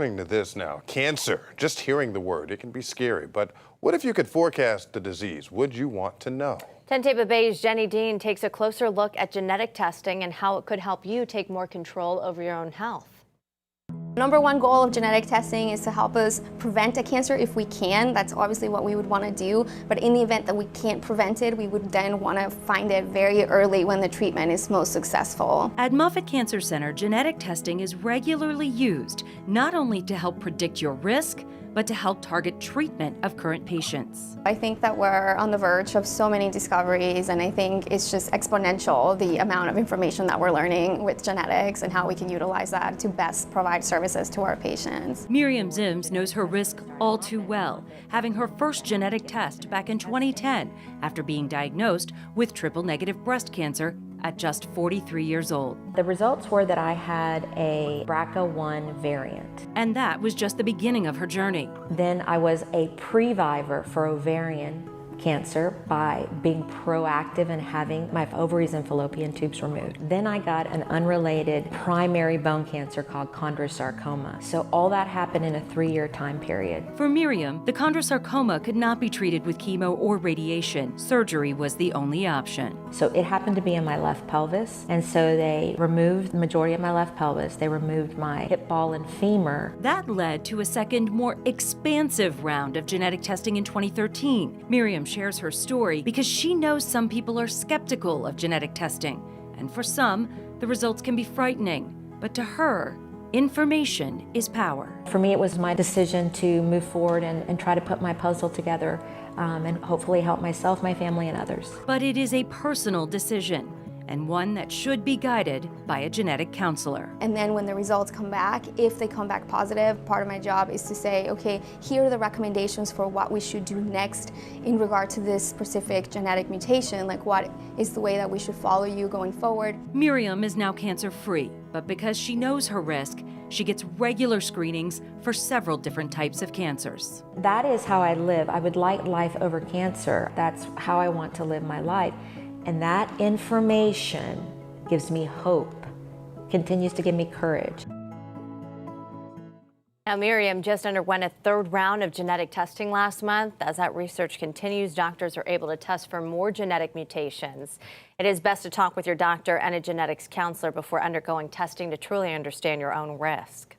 Turning to this now, cancer. Just hearing the word, it can be scary. But what if you could forecast the disease? Would you want to know? 10 Tampa Bay's Jenny Dean takes a closer look at genetic testing and how it could help you take more control over your own health. Number one goal of genetic testing is to help us prevent a cancer if we can. That's obviously what we would want to do. But in the event that we can't prevent it, we would then want to find it very early when the treatment is most successful. At Moffitt Cancer Center, genetic testing is regularly used not only to help predict your risk, but to help target treatment of current patients. I think that we're on the verge of so many discoveries, and I think it's just exponential, the amount of information that we're learning with genetics and how we can utilize that to best provide services to our patients. Miriam Zims knows her risk all too well, having her first genetic test back in 2010 after being diagnosed with triple-negative breast cancer at just 43 years old. The results were that I had a BRCA1 variant. And that was just the beginning of her journey. Then I was a previvor for ovarian cancer by being proactive and having my ovaries and fallopian tubes removed. Then I got an unrelated primary bone cancer called chondrosarcoma. So all that happened in a 3-year time period. For Miriam, the chondrosarcoma could not be treated with chemo or radiation. Surgery was the only option. So it happened to be in my left pelvis, and so they removed the majority of my left pelvis. They removed my hip ball and femur. That led to a second, more expansive round of genetic testing in 2013. Miriam shares her story because she knows some people are skeptical of genetic testing, and for some, the results can be frightening. But to her, information is power. For me, it was my decision to move forward and try to put my puzzle together and hopefully help myself, my family, and others. But it is a personal decision, and one that should be guided by a genetic counselor. And then when the results come back, if they come back positive, part of my job is to say, okay, here are the recommendations for what we should do next in regard to this specific genetic mutation, like what is the way that we should follow you going forward. Miriam is now cancer-free, but because she knows her risk, she gets regular screenings for several different types of cancers. That is how I live. I would like life over cancer. That's how I want to live my life. And that information gives me hope, continues to give me courage. Now, Miriam just underwent a third round of genetic testing last month. As that research continues, doctors are able to test for more genetic mutations. It is best to talk with your doctor and a genetics counselor before undergoing testing to truly understand your own risk.